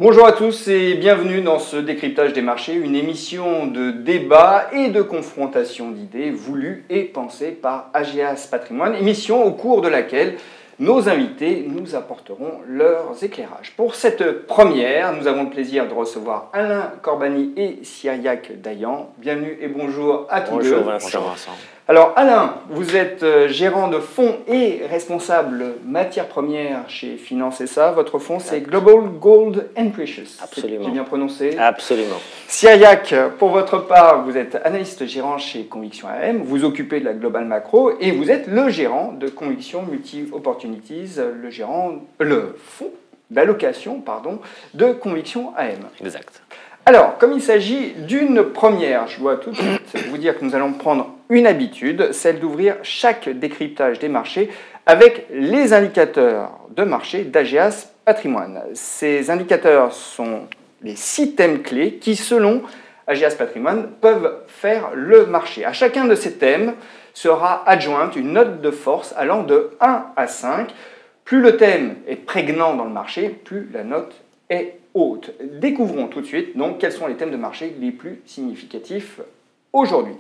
Bonjour à tous et bienvenue dans ce décryptage des marchés, une émission de débat et de confrontation d'idées voulue et pensée par Ageas Patrimoine, émission au cours de laquelle nos invités nous apporteront leurs éclairages. Pour cette première, nous avons le plaisir de recevoir Alain Corbani et Cyriac Dayan. Bienvenue et bonjour à tous deux. Bonjour Vincent. Alors Alain, vous êtes gérant de fonds et responsable matières premières chez Finance SA. Votre fonds c'est Global Gold and Precious. Absolument. J'ai bien prononcé? Absolument. Cyriac, pour votre part, vous êtes analyste gérant chez Conviction AM, vous occupez de la Global Macro et vous êtes le gérant de Conviction Multi Opportunities, le fonds d'allocation de Conviction AM. Exact. Alors, comme il s'agit d'une première, je dois tout de suite vous dire que nous allons prendre une habitude, celle d'ouvrir chaque décryptage des marchés avec les indicateurs de marché d'Ageas Patrimoine. Ces indicateurs sont les 6 thèmes clés qui, selon Ageas Patrimoine, peuvent faire le marché. À chacun de ces thèmes sera adjointe une note de force allant de 1 à 5. Plus le thème est prégnant dans le marché, plus la note est haute. Découvrons tout de suite donc quels sont les thèmes de marché les plus significatifs aujourd'hui.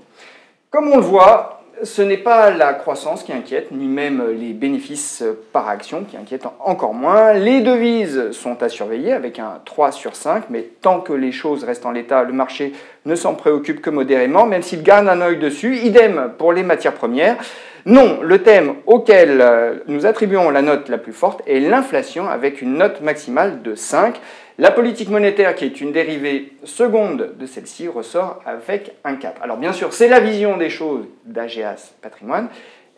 Comme on le voit, ce n'est pas la croissance qui inquiète, ni même les bénéfices par action qui inquiètent encore moins. Les devises sont à surveiller avec un 3 sur 5, mais tant que les choses restent en l'état, le marché ne s'en préoccupe que modérément, même s'il garde un œil dessus. Idem pour les matières premières. Non, le thème auquel nous attribuons la note la plus forte est l'inflation avec une note maximale de 5. La politique monétaire, qui est une dérivée seconde de celle-ci, ressort avec un 4. Alors bien sûr, c'est la vision des choses d'Ageas Patrimoine.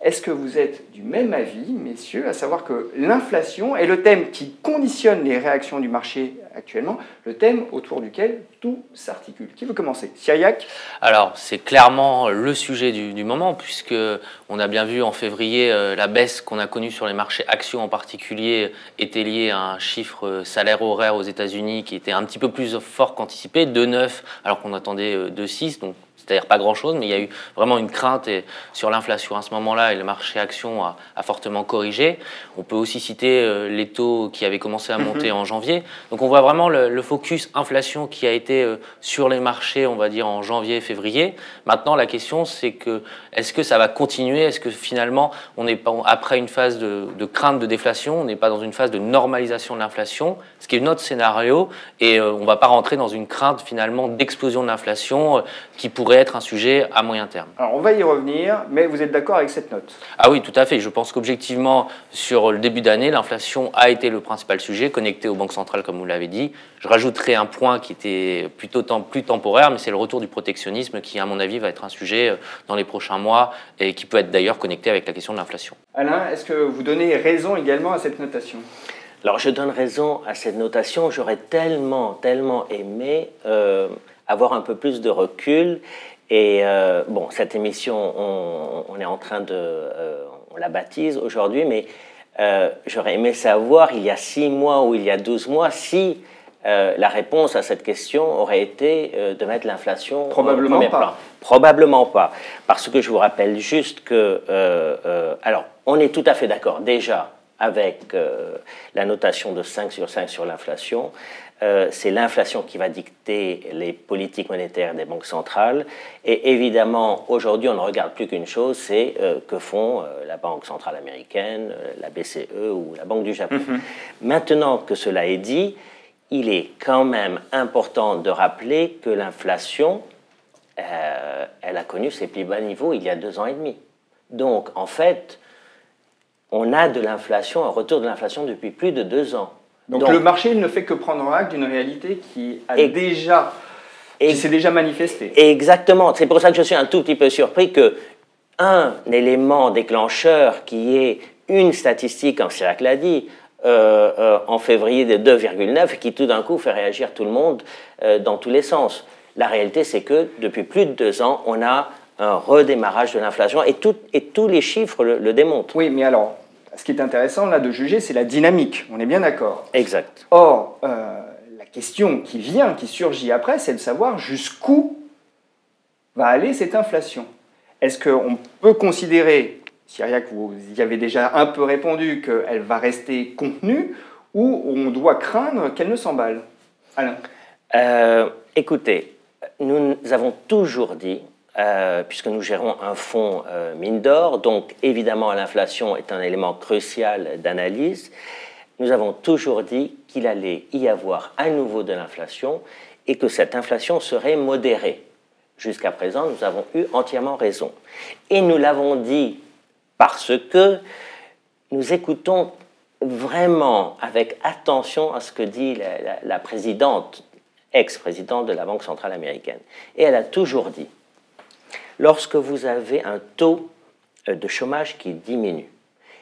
Est-ce que vous êtes du même avis, messieurs, à savoir que l'inflation est le thème qui conditionne les réactions du marché actuellement, le thème autour duquel tout s'articule? Qui veut commencer? Cyriac? Alors, c'est clairement le sujet du moment, puisque on a bien vu en février la baisse qu'on a connue sur les marchés actions en particulier était liée à un chiffre salaire horaire aux États-Unis qui était un petit peu plus fort qu'anticipé, 2,9 alors qu'on attendait 2,6, donc c'est-à-dire pas grand-chose, mais il y a eu vraiment une crainte sur l'inflation à ce moment-là et le marché actions a fortement corrigé. On peut aussi citer les taux qui avaient commencé à monter en janvier. Donc on voit vraiment le focus inflation qui a été sur les marchés, on va dire, en janvier et février. Maintenant, la question, c'est que est-ce que ça va continuer? Est-ce que finalement, on n'est pas après une phase de crainte de déflation, on n'est pas dans une phase de normalisation de l'inflation, ce qui est notre scénario, et on ne va pas rentrer dans une crainte finalement d'explosion de l'inflation qui pourrait être un sujet à moyen terme. Alors on va y revenir, mais vous êtes d'accord avec cette note? Ah oui, tout à fait. Je pense qu'objectivement, sur le début d'année, l'inflation a été le principal sujet, connecté aux banques centrales, comme vous l'avez dit. Je rajouterai un point qui était plutôt plus temporaire, mais c'est le retour du protectionnisme qui, à mon avis, va être un sujet dans les prochains mois et qui peut être d'ailleurs connecté avec la question de l'inflation. Alain, est-ce que vous donnez raison également à cette notation? Alors je donne raison à cette notation. J'aurais tellement aimé avoir un peu plus de recul. Et bon, cette émission, on est en train on la baptise aujourd'hui, mais j'aurais aimé savoir, il y a 6 mois ou il y a 12 mois, si la réponse à cette question aurait été de mettre l'inflation au premier plan. Probablement pas. Parce que je vous rappelle juste que, alors, on est tout à fait d'accord déjà avec la notation de 5 sur 5 sur l'inflation. C'est l'inflation qui va dicter les politiques monétaires des banques centrales. Et évidemment, aujourd'hui, on ne regarde plus qu'une chose, c'est que font la Banque centrale américaine, la BCE ou la Banque du Japon. Maintenant que cela est dit, il est quand même important de rappeler que l'inflation, elle a connu ses plus bas niveaux il y a 2 ans et demi. Donc, en fait, on a de l'inflation, un retour de l'inflation depuis plus de 2 ans. Donc le marché ne fait que prendre acte d'une réalité qui s'est déjà manifestée. Exactement. C'est pour ça que je suis un tout petit peu surpris qu'un élément déclencheur qui est une statistique, comme Cyriac l'a dit, en février de 2,9 qui tout d'un coup fait réagir tout le monde dans tous les sens. La réalité, c'est que depuis plus de 2 ans, on a un redémarrage de l'inflation et tous les chiffres le démontrent. Oui, mais alors, ce qui est intéressant là de juger, c'est la dynamique. On est bien d'accord. Exact. Or, la question qui surgit après, c'est de savoir jusqu'où va aller cette inflation. Est-ce qu'on peut considérer, Cyriac, vous y avez déjà un peu répondu, qu'elle va rester contenue ou on doit craindre qu'elle ne s'emballe? Alain. Écoutez, nous avons toujours dit, puisque nous gérons un fonds mine d'or, donc évidemment l'inflation est un élément crucial d'analyse, nous avons toujours dit qu'il allait y avoir à nouveau de l'inflation et que cette inflation serait modérée. Jusqu'à présent, nous avons eu entièrement raison. Et nous l'avons dit parce que nous écoutons vraiment avec attention à ce que dit la présidente, ex-présidente de la Banque centrale américaine. Et elle a toujours dit, lorsque vous avez un taux de chômage qui diminue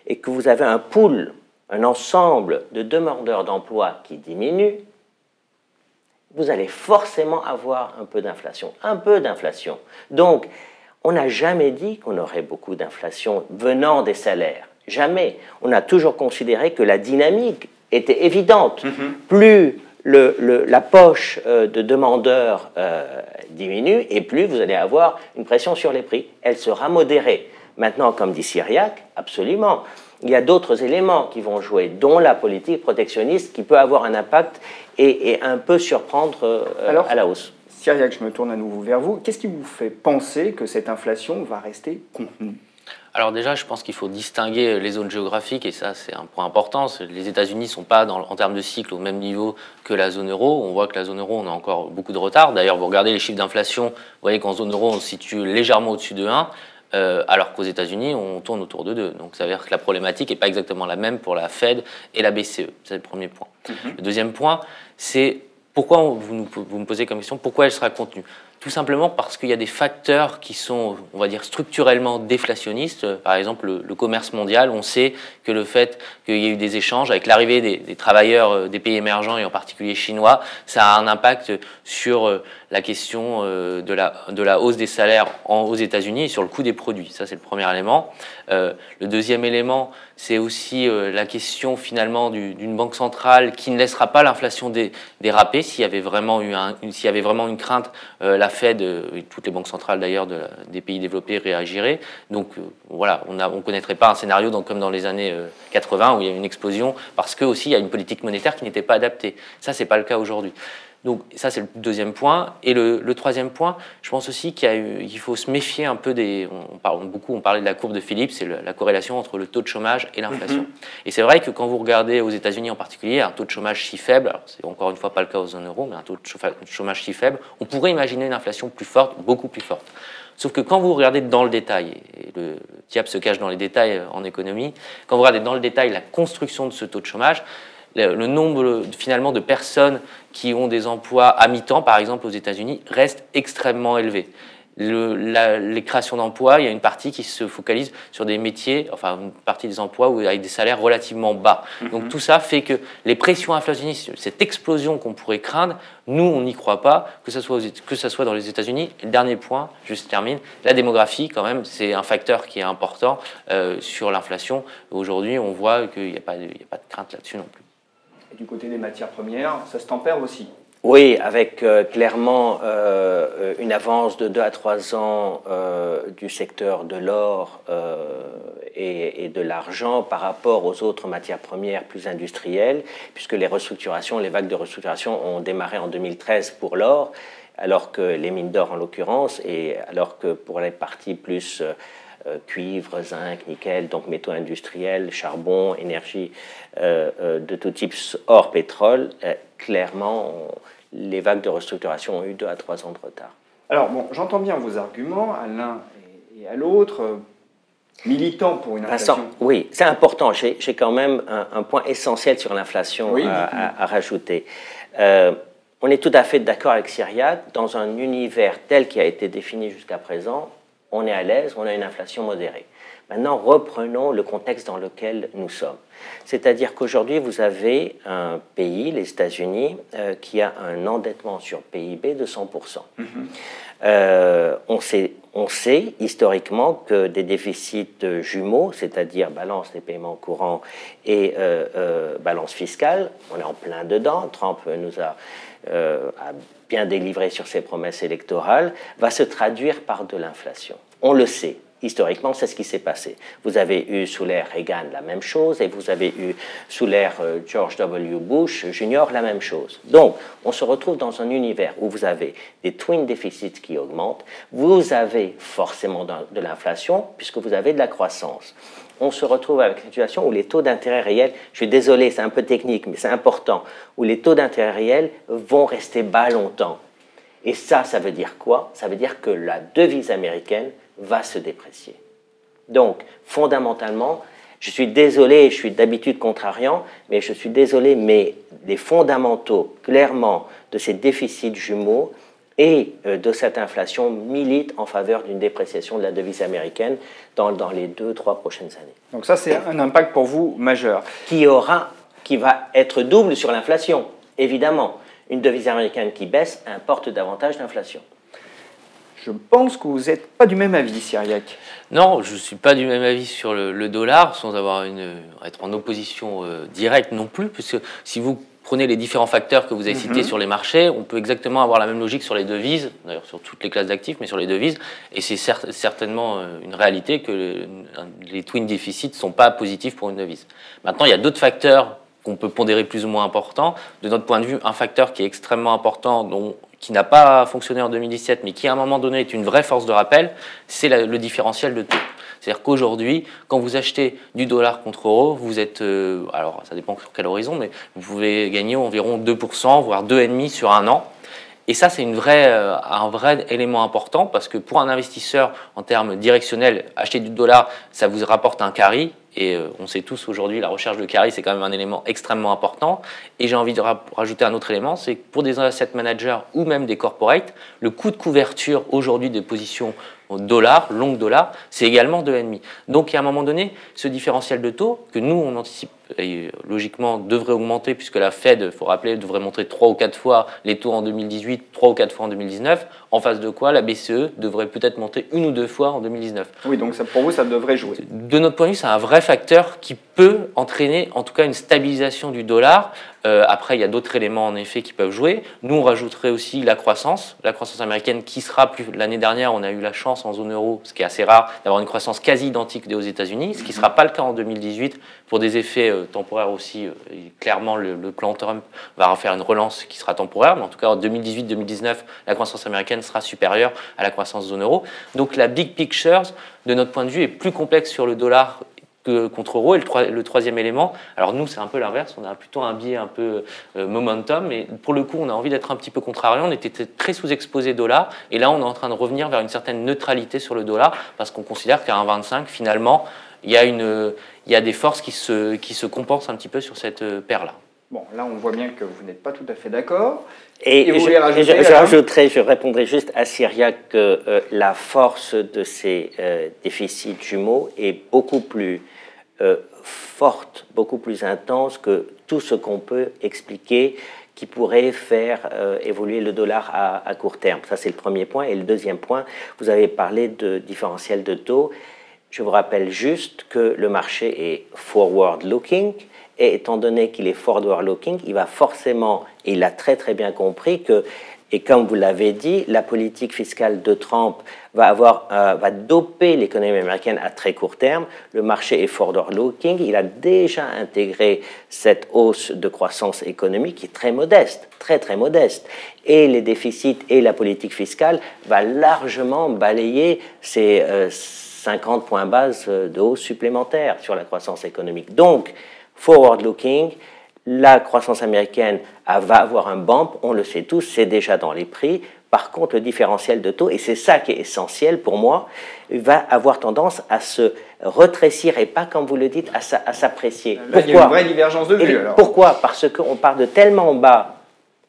et que vous avez un pool, un ensemble de demandeurs d'emploi qui diminue, vous allez forcément avoir un peu d'inflation. Un peu d'inflation. Donc, on n'a jamais dit qu'on aurait beaucoup d'inflation venant des salaires. Jamais. On a toujours considéré que la dynamique était évidente. Plus la poche de demandeurs diminue, et plus vous allez avoir une pression sur les prix. Elle sera modérée. Maintenant, comme dit Cyriac, absolument. Il y a d'autres éléments qui vont jouer, dont la politique protectionniste qui peut avoir un impact et un peu surprendre à la hausse. Cyriac, je me tourne à nouveau vers vous. Qu'est-ce qui vous fait penser que cette inflation va rester contenue ? Alors déjà, je pense qu'il faut distinguer les zones géographiques, et ça c'est un point important. Les États-Unis ne sont pas en termes de cycle au même niveau que la zone euro. On voit que la zone euro, on a encore beaucoup de retard. D'ailleurs, vous regardez les chiffres d'inflation, vous voyez qu'en zone euro, on se situe légèrement au-dessus de 1. Alors qu'aux États-Unis, on tourne autour de 2. Donc ça veut dire que la problématique n'est pas exactement la même pour la Fed et la BCE. C'est le premier point. Le deuxième point, c'est pourquoi, vous me posez comme question, pourquoi elle sera contenue ? Tout simplement parce qu'il y a des facteurs qui sont, on va dire, structurellement déflationnistes. Par exemple, le commerce mondial, on sait que le fait qu'il y ait eu des échanges avec l'arrivée des travailleurs des pays émergents et en particulier chinois, ça a un impact sur la question de la hausse des salaires aux États-Unis et sur le coût des produits. Ça, c'est le premier élément. Le deuxième élément, c'est aussi la question finalement d'une banque centrale qui ne laissera pas l'inflation déraper. S'il y avait vraiment une crainte, la Fed et toutes les banques centrales d'ailleurs des pays développés réagiraient. Donc voilà, on ne connaîtrait pas un scénario comme dans les années 80 où il y a une explosion parce que aussi il y a une politique monétaire qui n'était pas adaptée. Ça, c'est pas le cas aujourd'hui. Donc ça, c'est le deuxième point. Et le troisième point, je pense aussi qu'il faut se méfier un peu on parlait de la courbe de Phillips, c'est la corrélation entre le taux de chômage et l'inflation. Et c'est vrai que quand vous regardez aux États-Unis en particulier, un taux de chômage si faible, alors c'est encore une fois pas le cas aux zones euro, mais un taux de chômage si faible, on pourrait imaginer une inflation plus forte, beaucoup plus forte. Sauf que quand vous regardez dans le détail, et le diable se cache dans les détails en économie, quand vous regardez dans le détail la construction de ce taux de chômage, le nombre finalement de personnes qui ont des emplois à mi-temps, par exemple aux États-Unis, reste extrêmement élevé. Les créations d'emplois, il y a une partie qui se focalise sur des métiers, enfin une partie des emplois avec des salaires relativement bas. Donc tout ça fait que les pressions inflationnistes, cette explosion qu'on pourrait craindre, nous on n'y croit pas, que ce soit dans les États-Unis. Et le dernier point, je termine, la démographie quand même, c'est un facteur qui est important sur l'inflation. Aujourd'hui, on voit qu'il n'y a pas de crainte là-dessus non plus. Et du côté des matières premières, ça se tempère aussi. Oui, avec clairement une avance de 2 à 3 ans du secteur de l'or et de l'argent par rapport aux autres matières premières plus industrielles, puisque les vagues de restructuration ont démarré en 2013 pour l'or, alors que les mines d'or en l'occurrence, et alors que pour les parties plus cuivre, zinc, nickel, donc métaux industriels, charbon, énergie de tout type, hors pétrole, clairement, les vagues de restructuration ont eu 2 à 3 ans de retard. Alors, bon, j'entends bien vos arguments, à l'un et à l'autre, militants pour une inflation. Vincent, oui, c'est important. J'ai quand même un point essentiel sur l'inflation à rajouter. On est tout à fait d'accord avec Cyriac. Dans un univers tel qu'il a été défini jusqu'à présent, on est à l'aise, on a une inflation modérée. Maintenant, reprenons le contexte dans lequel nous sommes. C'est-à-dire qu'aujourd'hui, vous avez un pays, les États-Unis, qui a un endettement sur PIB de 100%. On sait historiquement que des déficits jumeaux, c'est-à-dire balance des paiements courants et balance fiscale, on est en plein dedans. Trump nous a bien délivré sur ses promesses électorales, va se traduire par de l'inflation. On le sait. Historiquement, c'est ce qui s'est passé. Vous avez eu sous l'ère Reagan la même chose et vous avez eu sous l'ère George W. Bush Jr. la même chose. Donc, on se retrouve dans un univers où vous avez des twin déficits qui augmentent, vous avez forcément de l'inflation puisque vous avez de la croissance. On se retrouve avec une situation où les taux d'intérêt réels, je suis désolé, c'est un peu technique, mais c'est important, où les taux d'intérêt réels vont rester bas longtemps. Et ça veut dire quoi? Ça veut dire que la devise américaine va se déprécier. Donc, fondamentalement, je suis désolé, je suis d'habitude contrariant, mais je suis désolé, mais les fondamentaux, clairement, de ces déficits jumeaux et de cette inflation militent en faveur d'une dépréciation de la devise américaine dans les 2-3 prochaines années. Donc ça, c'est un impact pour vous majeur. Qui va être double sur l'inflation, évidemment. Une devise américaine qui baisse importe davantage d'inflation. Je pense que vous n'êtes pas du même avis, Cyriac. Non, je ne suis pas du même avis sur le dollar, sans être en opposition directe non plus, puisque si vous prenez les différents facteurs que vous avez cités sur les marchés, on peut exactement avoir la même logique sur les devises, d'ailleurs sur toutes les classes d'actifs, mais sur les devises, et c'est certainement une réalité que les twin déficits ne sont pas positifs pour une devise. Maintenant, il y a d'autres facteurs qu'on peut pondérer plus ou moins importants. De notre point de vue, un facteur qui est extrêmement important, qui n'a pas fonctionné en 2017, mais qui à un moment donné est une vraie force de rappel, c'est le différentiel de taux. C'est-à-dire qu'aujourd'hui, quand vous achetez du dollar contre euro, vous êtes, alors ça dépend sur quel horizon, mais vous pouvez gagner environ 2%, voire 2,5% sur un an. Et ça, c'est un vrai élément important parce que pour un investisseur, en termes directionnels, acheter du dollar, ça vous rapporte un carry. Et on sait tous aujourd'hui, la recherche de carry, c'est quand même un élément extrêmement important. Et j'ai envie de rajouter un autre élément, c'est que pour des asset managers ou même des corporates, le coût de couverture aujourd'hui des positions dollar, longue dollar, c'est également 2,5. Donc, à un moment donné, ce différentiel de taux, que nous, on anticipe, et logiquement, devrait augmenter, puisque la Fed, il faut rappeler, devrait montrer 3 ou 4 fois les taux en 2018, 3 ou 4 fois en 2019, en face de quoi la BCE devrait peut-être monter 1 ou 2 fois en 2019. Oui, donc ça, pour vous, ça devrait jouer. De notre point de vue, c'est un vrai facteur qui peut entraîner, en tout cas, une stabilisation du dollar. Après, il y a d'autres éléments, en effet, qui peuvent jouer. Nous, on rajouterait aussi la croissance américaine qui sera plus... L'année dernière, on a eu la chance en zone euro, ce qui est assez rare, d'avoir une croissance quasi identique aux États-Unis, ce qui ne sera pas le cas en 2018 pour des effets temporaires aussi. Clairement, le plan Trump va refaire une relance qui sera temporaire, mais en tout cas, en 2018-2019, la croissance américaine sera supérieure à la croissance zone euro. Donc, la big picture, de notre point de vue, est plus complexe sur le dollar contre euro. Et le troisième élément, alors nous c'est un peu l'inverse, on a plutôt un biais un peu momentum, mais pour le coup on a envie d'être un petit peu contrarié, on était très sous-exposé dollar, et là on est en train de revenir vers une certaine neutralité sur le dollar, parce qu'on considère qu'à 1,25 finalement il y a des forces qui se compensent un petit peu sur cette paire-là. Bon, là on voit bien que vous n'êtes pas tout à fait d'accord. Et je répondrai juste à Cyriac que la force de ces déficits jumeaux est beaucoup plus forte, beaucoup plus intense que tout ce qu'on peut expliquer qui pourrait faire évoluer le dollar à court terme. Ça, c'est le premier point. Et le deuxième point, vous avez parlé de différentiel de taux. Je vous rappelle juste que le marché est forward-looking. Et étant donné qu'il est forward-looking, il va forcément, et il a très très bien compris que, et comme vous l'avez dit, la politique fiscale de Trump va doper l'économie américaine à très court terme. Le marché est forward-looking, il a déjà intégré cette hausse de croissance économique qui est très modeste, très très modeste. Et les déficits et la politique fiscale va largement balayer ces 50 points base de hausse supplémentaire sur la croissance économique. Donc, forward-looking, la croissance américaine va avoir un bump, on le sait tous, c'est déjà dans les prix. Par contre, le différentiel de taux, et c'est ça qui est essentiel pour moi, va avoir tendance à se retrécir et pas, comme vous le dites, à s'apprécier. Pourquoi ? Il y a une vraie divergence de vue. Alors. Pourquoi ? Parce qu'on part de tellement bas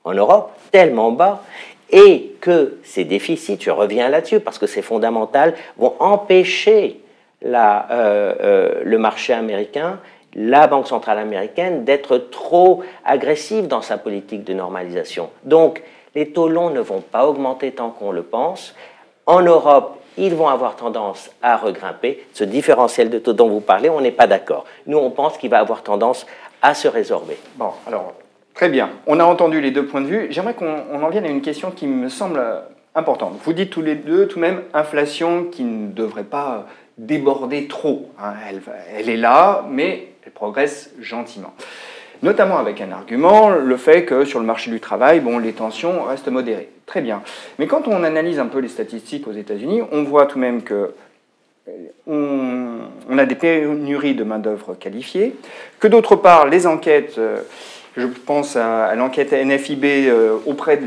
en Europe, tellement bas, et que ces déficits, je reviens là-dessus parce que c'est fondamental, vont empêcher le marché américain, la Banque centrale américaine, d'être trop agressive dans sa politique de normalisation. Donc, les taux longs ne vont pas augmenter tant qu'on le pense. En Europe, ils vont avoir tendance à regrimper. Ce différentiel de taux dont vous parlez, on n'est pas d'accord. Nous, on pense qu'il va avoir tendance à se résorber. Bon, alors, très bien. On a entendu les deux points de vue. J'aimerais qu'on en vienne à une question qui me semble importante. Vous dites tous les deux, tout de même, inflation qui ne devrait pas déborder trop. Hein. Elle est là, mais elle progresse gentiment. Notamment avec un argument, le fait que sur le marché du travail, bon, les tensions restent modérées. Très bien. Mais quand on analyse un peu les statistiques aux États-Unis, on voit tout de même que on a des pénuries de main-d'œuvre qualifiée, que d'autre part, les enquêtes, je pense à l'enquête NFIB auprès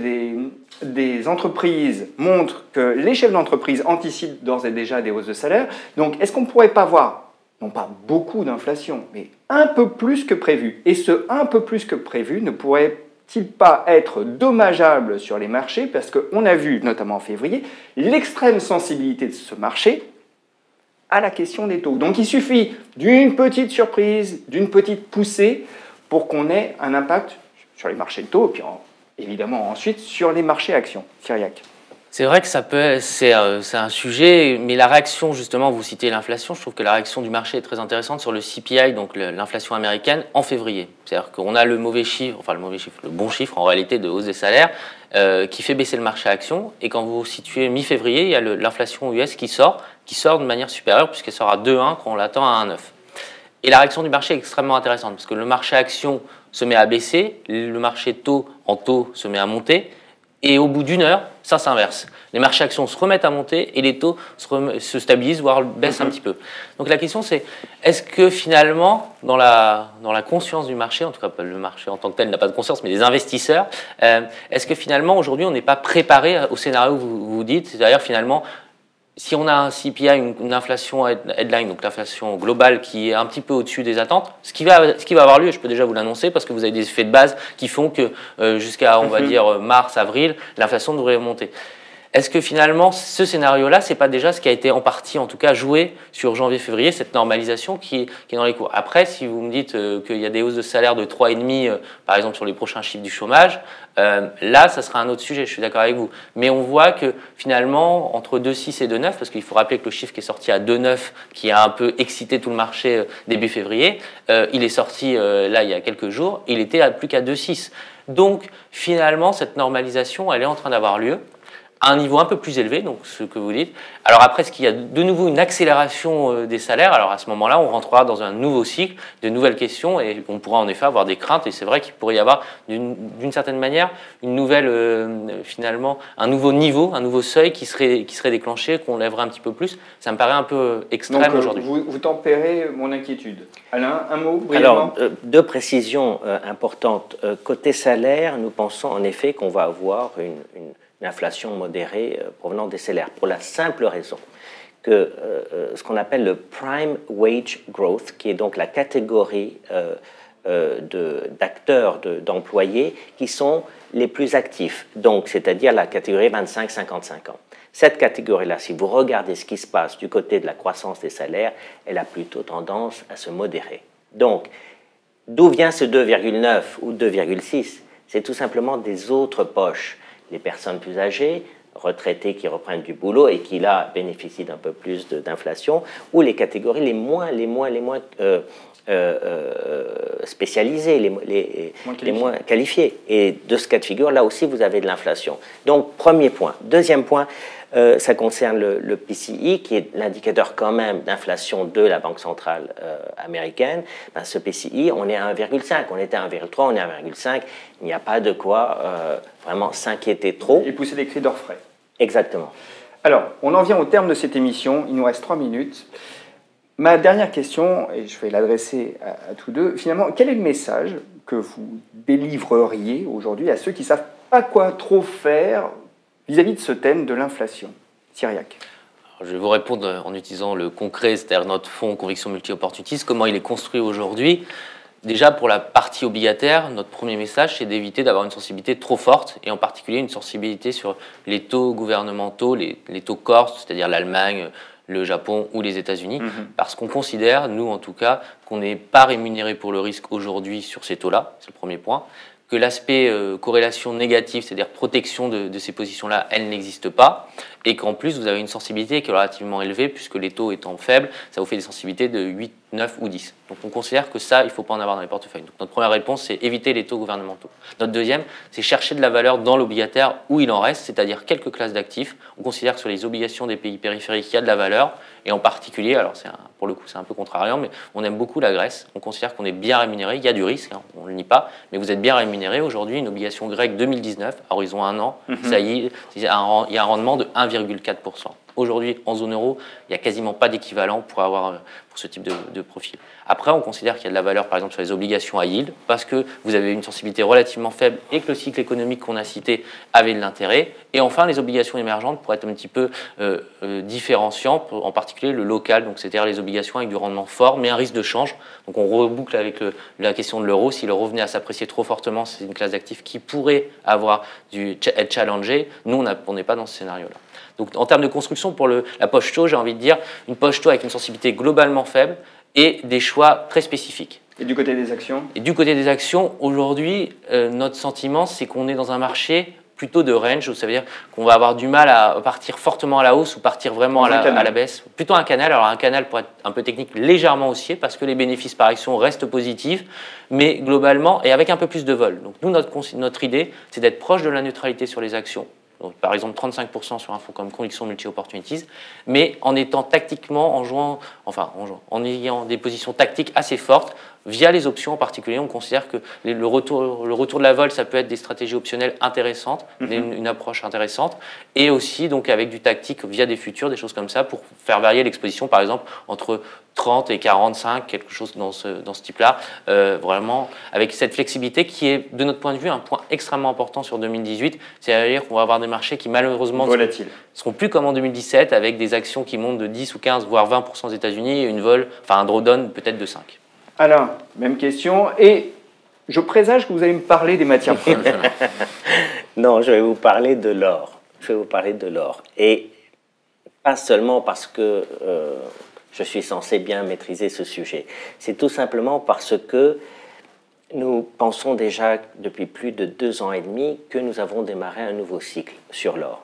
des entreprises, montrent que les chefs d'entreprise anticipent d'ores et déjà des hausses de salaire. Donc, est-ce qu'on ne pourrait pas voir, non pas beaucoup d'inflation, mais un peu plus que prévu? Et ce un peu plus que prévu ne pourrait-il pas être dommageable sur les marchés? Parce qu'on a vu, notamment en février, l'extrême sensibilité de ce marché à la question des taux. Donc il suffit d'une petite surprise, d'une petite poussée pour qu'on ait un impact sur les marchés de taux, et puis évidemment ensuite sur les marchés actions. Cyriac. C'est vrai que c'est un sujet, mais la réaction, justement, vous citez l'inflation, je trouve que la réaction du marché est très intéressante sur le CPI, donc l'inflation américaine, en février. C'est-à-dire qu'on a le bon chiffre en réalité de hausse des salaires, qui fait baisser le marché actions, et quand vous situez mi-février, il y a l'inflation US qui sort de manière supérieure, puisqu'elle sort à 2,1 quand on l'attend à 1,9. Et la réaction du marché est extrêmement intéressante, parce que le marché actions se met à baisser, le marché taux se met à monter, et au bout d'une heure, ça s'inverse. Les marchés actions se remettent à monter et les taux se stabilisent, voire baissent un petit peu. Donc la question c'est, est-ce que finalement, dans la conscience du marché, en tout cas le marché en tant que tel n'a pas de conscience, mais les investisseurs, est-ce que finalement aujourd'hui on n'est pas préparé au scénario que vous dites, c'est-à-dire finalement, si on a un CPI, une inflation headline, donc l'inflation globale qui est un petit peu au-dessus des attentes, ce qui va avoir lieu, je peux déjà vous l'annoncer, parce que vous avez des effets de base qui font que jusqu'à, on va dire, mars, avril, l'inflation devrait monter. Est-ce que finalement, ce scénario-là, c'est pas déjà ce qui a été en partie, en tout cas, joué sur janvier-février, cette normalisation qui est dans les cours? Après, si vous me dites qu'il y a des hausses de salaire de 3,5, par exemple, sur les prochains chiffres du chômage, là, ça sera un autre sujet, je suis d'accord avec vous. Mais on voit que finalement, entre 2,6 et 2,9, parce qu'il faut rappeler que le chiffre qui est sorti à 2,9, qui a un peu excité tout le marché début février, il est sorti là il y a quelques jours, il était à plus qu'à 2,6. Donc finalement, cette normalisation, elle est en train d'avoir lieu à un niveau un peu plus élevé, donc ce que vous dites. Alors après, est-ce qu'il y a de nouveau une accélération des salaires? Alors à ce moment-là, on rentrera dans un nouveau cycle, de nouvelles questions, et on pourra en effet avoir des craintes, et c'est vrai qu'il pourrait y avoir d'une certaine manière une nouvelle, finalement, un nouveau niveau, un nouveau seuil qui serait déclenché, qu'on lèverait un petit peu plus. Ça me paraît un peu extrême aujourd'hui. Vous tempérez mon inquiétude. Alain, un mot brièvement. Alors, deux précisions importantes. Côté salaire, nous pensons en effet qu'on va avoir une inflation modérée provenant des salaires, pour la simple raison que ce qu'on appelle le prime wage growth, qui est donc la catégorie d'acteurs, d'employés qui sont les plus actifs, donc c'est-à-dire la catégorie 25-55 ans. Cette catégorie-là, si vous regardez ce qui se passe du côté de la croissance des salaires, elle a plutôt tendance à se modérer. Donc, d'où vient ce 2,9 ou 2,6? C'est tout simplement des autres poches. Les personnes plus âgées, retraités qui reprennent du boulot et qui là bénéficient d'un peu plus d'inflation, ou les catégories les moins spécialisées, les moins qualifiées. Et de ce cas de figure, là aussi, vous avez de l'inflation. Donc, premier point. Deuxième point, ça concerne le PCI, qui est l'indicateur quand même d'inflation de la Banque centrale américaine. Ben, ce PCI, on est à 1,5, on était à 1,3, on est à 1,5. Il n'y a pas de quoi vraiment s'inquiéter trop. Et pousser des cris d'orfraie. Exactement. Alors, on en vient au terme de cette émission. Il nous reste 3 minutes. Ma dernière question, et je vais l'adresser à tous deux, finalement, quel est le message que vous délivreriez aujourd'hui à ceux qui ne savent pas quoi trop faire vis-à-vis de ce thème de l'inflation? Cyriac. Je vais vous répondre en utilisant le concret, c'est-à-dire notre fonds Conviction Multi-Opportunities, comment il est construit aujourd'hui. Déjà, pour la partie obligataire, notre premier message, c'est d'éviter d'avoir une sensibilité trop forte, et en particulier une sensibilité sur les taux gouvernementaux, les taux corses, c'est-à-dire l'Allemagne, le Japon ou les États-Unis, parce qu'on considère, nous en tout cas, qu'on n'est pas rémunéré pour le risque aujourd'hui sur ces taux-là, c'est le premier point, que l'aspect corrélation négative, c'est-à-dire protection de ces positions-là, elle n'existe pas, et qu'en plus vous avez une sensibilité qui est relativement élevée, puisque les taux étant faibles, ça vous fait des sensibilités de 8, 9 ou 10. Donc on considère que ça, il ne faut pas en avoir dans les portefeuilles. Donc notre première réponse, c'est éviter les taux gouvernementaux. Notre deuxième, c'est chercher de la valeur dans l'obligataire où il en reste, c'est-à-dire quelques classes d'actifs. On considère que sur les obligations des pays périphériques, il y a de la valeur, Et en particulier, alors pour le coup c'est un peu contrariant, mais on aime beaucoup la Grèce. On considère qu'on est bien rémunéré. Il y a du risque, hein, on ne le nie pas, mais vous êtes bien rémunéré. Aujourd'hui, une obligation grecque 2019, à horizon 1 an, ça y est, il y a un rendement de 1,4%. Aujourd'hui, en zone euro, il n'y a quasiment pas d'équivalent pour ce type de profil. Après, on considère qu'il y a de la valeur, par exemple, sur les obligations à yield, parce que vous avez une sensibilité relativement faible et que le cycle économique qu'on a cité avait de l'intérêt. Et enfin, les obligations émergentes pour être un petit peu différenciant, en particulier le local, donc c'est-à-dire les obligations avec du rendement fort, mais un risque de change. Donc on reboucle avec la question de l'euro. Si l'euro venait à s'apprécier trop fortement, c'est une classe d'actifs qui pourrait être challengée. Nous, on n'est pas dans ce scénario-là. Donc en termes de construction, pour la poche taux, j'ai envie de dire une poche taux avec une sensibilité globalement faible et des choix très spécifiques. Et du côté des actions? Et du côté des actions, aujourd'hui, notre sentiment, c'est qu'on est dans un marché plutôt de range, ça veut dire qu'on va avoir du mal à partir fortement à la hausse ou partir vraiment à la baisse. Plutôt un canal, alors un canal pour être un peu technique, légèrement haussier, parce que les bénéfices par action restent positifs, mais globalement, et avec un peu plus de vol. Donc nous, notre idée, c'est d'être proche de la neutralité sur les actions. Donc, par exemple 35% sur un fonds comme Conviction Multi-Opportunities, mais en étant tactiquement, en ayant des positions tactiques assez fortes, via les options en particulier. On considère que le retour de la vol, ça peut être des stratégies optionnelles intéressantes, une approche intéressante, et aussi donc avec du tactique via des futurs, des choses comme ça, pour faire varier l'exposition, par exemple, entre 30 et 45, quelque chose dans ce type-là, vraiment avec cette flexibilité qui est, de notre point de vue, un point extrêmement important sur 2018, c'est-à-dire qu'on va avoir des marchés qui malheureusement seront plus comme en 2017, avec des actions qui montent de 10 ou 15, voire 20% aux États-Unis, et un drawdown peut-être de 5. Alain, même question, et je présage que vous allez me parler des matières premières. Non, je vais vous parler de l'or. Et pas seulement parce que je suis censé bien maîtriser ce sujet. C'est tout simplement parce que nous pensons déjà depuis plus de 2 ans et demi que nous avons démarré un nouveau cycle sur l'or.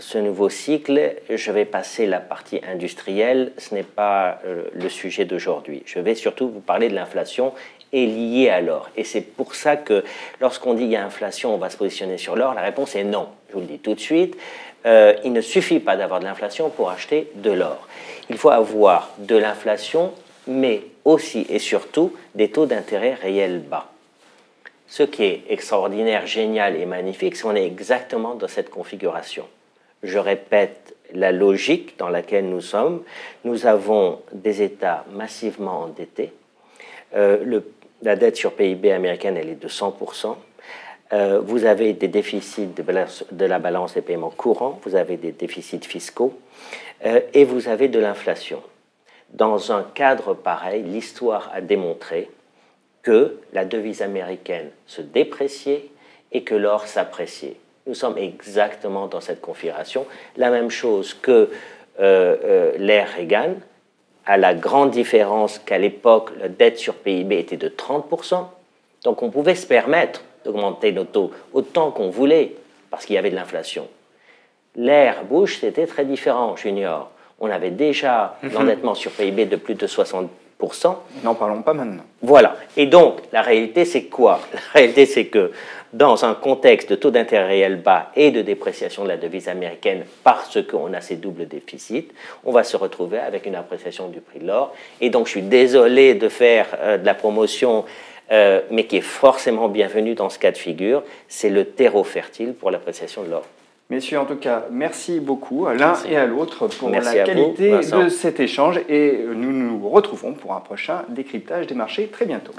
Ce nouveau cycle, je vais passer la partie industrielle, ce n'est pas le sujet d'aujourd'hui. Je vais surtout vous parler de l'inflation et liée à l'or. Et c'est pour ça que lorsqu'on dit qu'il y a inflation, on va se positionner sur l'or, la réponse est non. Je vous le dis tout de suite, il ne suffit pas d'avoir de l'inflation pour acheter de l'or. Il faut avoir de l'inflation, mais aussi et surtout des taux d'intérêt réels bas. Ce qui est extraordinaire, génial et magnifique, c'est qu'on est exactement dans cette configuration. Je répète la logique dans laquelle nous sommes. Nous avons des États massivement endettés. La dette sur PIB américaine, elle est de 100%. Vous avez des déficits de la balance des paiements courants, vous avez des déficits fiscaux et vous avez de l'inflation. Dans un cadre pareil, l'histoire a démontré que la devise américaine se dépréciait et que l'or s'appréciait. Nous sommes exactement dans cette configuration. La même chose que l'ère Reagan, à la grande différence qu'à l'époque, la dette sur PIB était de 30%. Donc on pouvait se permettre d'augmenter nos taux autant qu'on voulait parce qu'il y avait de l'inflation. L'ère Bush, c'était très différent, Junior. On avait déjà l'endettement sur PIB de plus de 60%. N'en parlons pas maintenant. Voilà. Et donc, la réalité, c'est quoi? La réalité, c'est que dans un contexte de taux d'intérêt réel bas et de dépréciation de la devise américaine parce qu'on a ces doubles déficits, on va se retrouver avec une appréciation du prix de l'or. Et donc, je suis désolé de faire de la promotion, mais qui est forcément bienvenue dans ce cas de figure. C'est le terreau fertile pour l'appréciation de l'or. Messieurs, en tout cas, merci beaucoup à l'un et à l'autre pour merci la qualité vous, de cet échange et nous nous retrouvons pour un prochain décryptage des marchés très bientôt.